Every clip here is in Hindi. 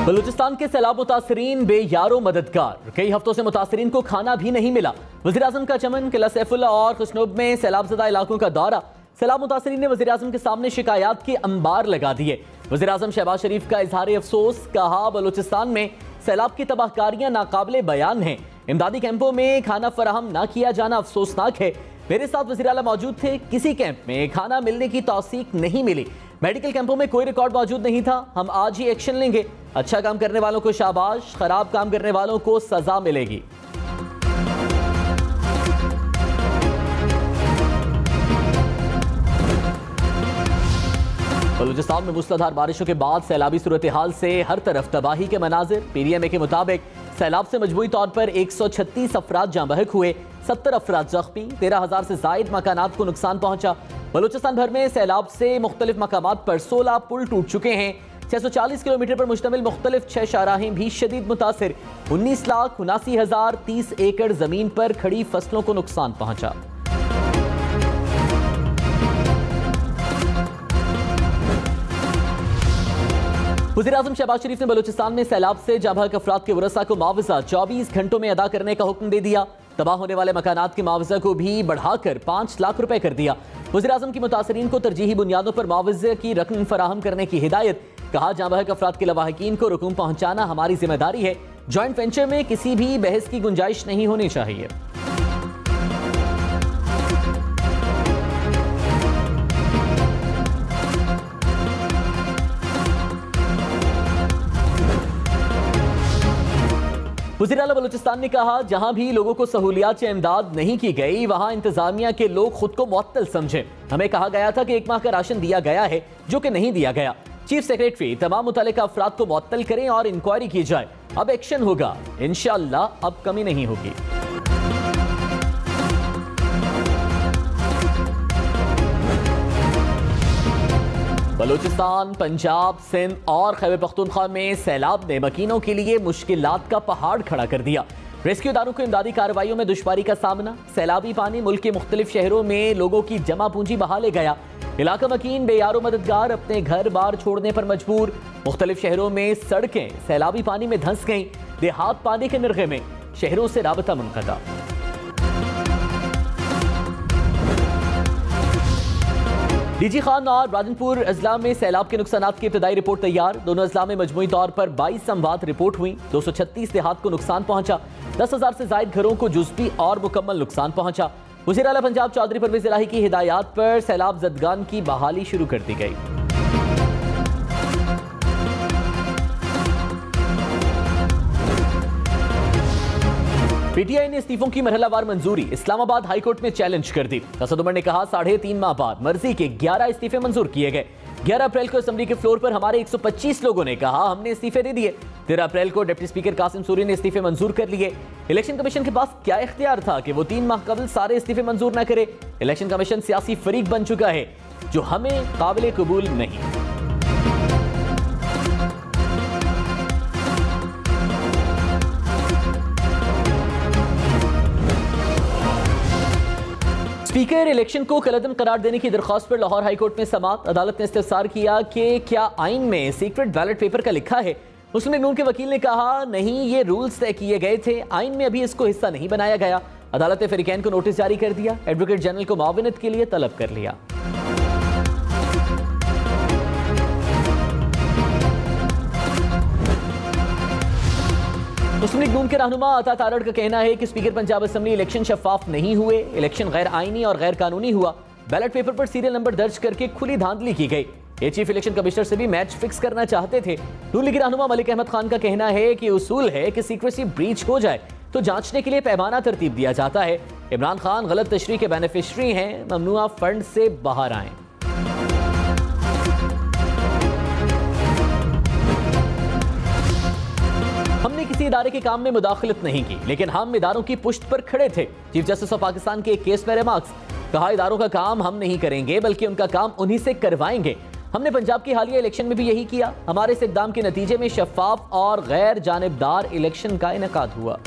बलूचिस्तान के सैलाब मुतासरीन बेयारो मददगार। कई हफ्तों से मुतासरीन को खाना भी नहीं मिला। वज़ीर आज़म का चमन, किला सैफुल्ला और खुशनूब में सैलाब ज़दा इलाकों का दौरा। सैलाब मुतासरीन ने वज़ीर आज़म के सामने शिकायत के अंबार लगा दिए। वज़ीर आज़म शहबाज शरीफ का इजहार अफसोस, कहा बलूचिस्तान में सैलाब की तबाहकारियां नाकाबिले बयान हैं। इमदादी कैंपों में खाना फराहम ना किया जाना अफसोसनाक है। मेरे साथ वज़ीर आला मौजूद थे। किसी कैंप में खाना मिलने की तौसीक नहीं मिली। मेडिकल कैंपों में कोई रिकॉर्ड मौजूद नहीं था। हम आज ही एक्शन लेंगे। अच्छा काम करने वालों को शाबाश, खराब काम करने वालों को सजा मिलेगी। बलूचिस्तान में मूसलाधार बारिशों के बाद सैलाबी सूरत हाल से हर तरफ तबाही के मनाजिर। पीडीएमए के मुताबिक सैलाब से मजबूरी तौर पर 136 अफराद जाँ बहक हुए, 70 अफराद जख्मी, 13,000 से जायद मकानात को नुकसान पहुंचा। बलूचिस्तान भर में सैलाब से मुख्तलिफ मकामात पर 16 पुल टूट चुके हैं। 640 किलोमीटर पर मुश्तमिल मुख्तलिफ 6 शाहराहें भी शदीद मुतासिर। 19,79,030 एकड़ जमीन पर खड़ी फसलों को नुकसान पहुंचा। वज़ीर आज़म शहबाज शरीफ ने बलूचिस्तान में सैलाब से जाँ बहक अफराद के वरसा को मुआवजा 24 घंटों में अदा करने का हुक्म दे दिया। तबाह होने वाले मकानात के मुआवजा को भी बढ़ाकर 5 लाख रुपए कर दिया। वज़ीर आज़म की मुतासरीन को तरजीही बुनियादों पर मुआवजे की रकम फराहम करने की हिदायत। कहा, जाँ बहक अफराद के लवाहिकीन को रकूम पहुंचाना हमारी जिम्मेदारी है। जॉइंट वेंचर में किसी भी बहस की गुंजाइश नहीं होनी चाहिए। वज़ीर आला बलूचिस्तान ने कहा, जहां भी लोगों को सहूलियात या इमदाद नहीं की गई वहां इंतजामिया के लोग खुद को मुअत्तल समझें। हमें कहा गया था कि 1 माह का राशन दिया गया है, जो कि नहीं दिया गया। चीफ सेक्रेटरी तमाम मुतल्लिका अफराद को मुअत्तल करें और इंक्वायरी की जाए। अब एक्शन होगा, इंशाअल्लाह अब कमी नहीं होगी। बलूचिस्तान, पंजाब, सिंध और खैबर पख्तूनख्वा में सैलाब ने मकीनों के लिए मुश्किलात का पहाड़ खड़ा कर दिया। रेस्क्यू इदारों को इमदादी कार्रवाइयों में दुश्वारी का सामना। सैलाबी पानी मुल्क के मुख्तलिफ शहरों में लोगों की जमा पूंजी बहा ले गया। इलाका मकीन बेयारो मददगार अपने घर बार छोड़ने पर मजबूर। मुख्तलिफ शहरों में सड़कें सैलाबी पानी में धंस गईं। देहात पानी के निर्गे में, शहरों से राबता मुनक़ता। डीजी खान और राजनपुर अजला में सैलाब के नुकसानात की इब्तदाई रिपोर्ट तैयार। दोनों अजला में मजमूई तौर पर 22 अमवात रिपोर्ट हुई। 236 देहात को नुकसान पहुंचा। 10,000 से जायद घरों को जुज़वी और मुकम्मल नुकसान पहुंचा। वज़ीर आला पंजाब चौधरी परवेज़ इलाही की हिदायत पर सैलाब ज़दगान की बहाली शुरू कर दी गई। पीटीआई ने इस्तीफों की मरहलावार मंजूरी इस्लामाबाद हाईकोर्ट में चैलेंज कर दी। असद उमर ने कहा, 3.5 माह बाद मर्जी के 11 इस्तीफे मंजूर किए गए। 11 अप्रैल को असेंबली के फ्लोर पर हमारे 125 लोगों ने कहा हमने इस्तीफे दे दिए। 13 अप्रैल को डिप्टी स्पीकर कासिम सूरी ने इस्तीफे मंजूर कर लिए। इलेक्शन कमीशन के पास क्या इख्तियार था कि वो 3 माह कबल सारे इस्तीफे मंजूर न करे। इलेक्शन कमीशन सियासी फरीक बन चुका है, जो हमें काबिल कबूल नहीं। स्पीकर इलेक्शन को कलअदम करार देने की दरख्वास्त पर लाहौर हाईकोर्ट में समाअत। अदालत ने इस्तफसार किया कि क्या आइन में सीक्रेट बैलेट पेपर का लिखा है। मुस्लिम लीग नून के वकील ने कहा, नहीं, ये रूल्स तय किए गए थे, आइन में अभी इसको हिस्सा नहीं बनाया गया। अदालत ने फरीकैन को नोटिस जारी कर दिया। एडवोकेट जनरल को मुआवनत के लिए तलब कर लिया। मुस्लिम लीग नून के रहनुमा अता तारड़ का कहना है कि स्पीकर पंजाब असेंबली इलेक्शन शफाफ नहीं हुए। इलेक्शन गैर आईनी और गैर कानूनी हुआ। बैलेट पेपर पर सीरियल नंबर दर्ज करके खुली धांधली की गई। ये चीफ इलेक्शन कमिश्नर से भी मैच फिक्स करना चाहते थे। नून लीग रहनुमा मलिक अहमद खान का कहना है कि उसूल है कि सीक्रेसी ब्रीच हो जाए तो जांचने के लिए पैमाना तरतीब दिया जाता है। इमरान खान गलत तशरीह के बेनिफिशरी हैं, ममनुआ फंड से बाहर आएं। हमने किसी इदारे के काम में मुदाखलत नहीं की, लेकिन हम इदारों की पुश्त पर खड़े थे। चीफ जस्टिस ऑफ पाकिस्तान के एक केस में रिमार्क्स। कहा, इदारों का काम हम नहीं करेंगे बल्कि उनका काम उन्हीं से करवाएंगे। हमने पंजाब की हालिया इलेक्शन में भी यही किया। हमारे इस इक़दाम के नतीजे में शफाफ और गैर जानिबदार इलेक्शन का इनेकाद हुआ।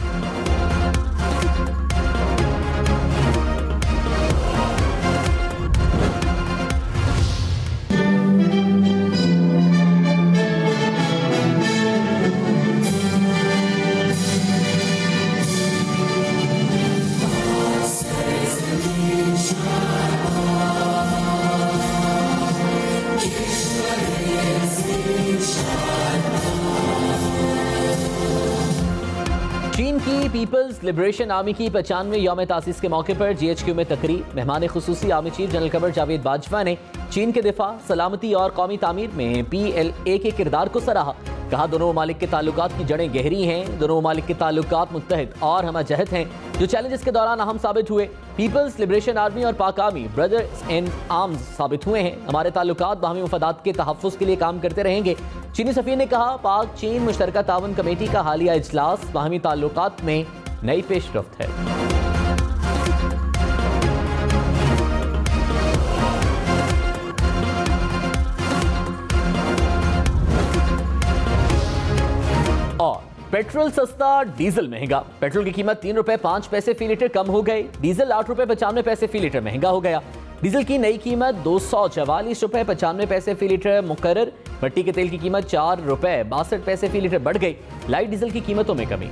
चीन की पीपल्स लिबरेशन आर्मी की 95वें यौम तासीस के मौके पर GHQ में तकरीब। मेहमान खुसूसी army chief general Qamar Javed Bajwa ने चीन के दिफा, सलामती और कौमी तामीर में PLA के किरदार को सराहा। कहा दोनों ममालिक के ताल्लुकात की जड़ें गहरी हैं, दोनों ममालिक के ताल्लुकात मुत्तहिद और हमजहत हैं, जो चैलेंजेस के दौरान अहम साबित हुए। पीपल्स लिबरेशन आर्मी और पाक आर्मी ब्रदर्स इन आर्म्स साबित हुए हैं। हमारे ताल्लुकात बाहमी मफादात के तहफ़्फ़ुज़ के लिए काम करते रहेंगे। चीनी सफ़ीर ने कहा पाक चीन मुश्तरका तावन कमेटी का हालिया इजलास बाहमी ताल्लुकात में नई पेशरफ्त है। और पेट्रोल सस्ता, डीजल महंगा। पेट्रोल की कीमत 3 रुपए 5 पैसे फी लीटर कम हो गई। डीजल 8 रुपए 95 पैसे फी लीटर महंगा हो गया। डीजल की नई कीमत 244 रुपए 95 पैसे फी लीटर मुकर्रर। भट्टी के तेल की कीमत 4 रुपए 62 पैसे फी लीटर बढ़ गई। लाइट डीजल की कीमतों में कमी।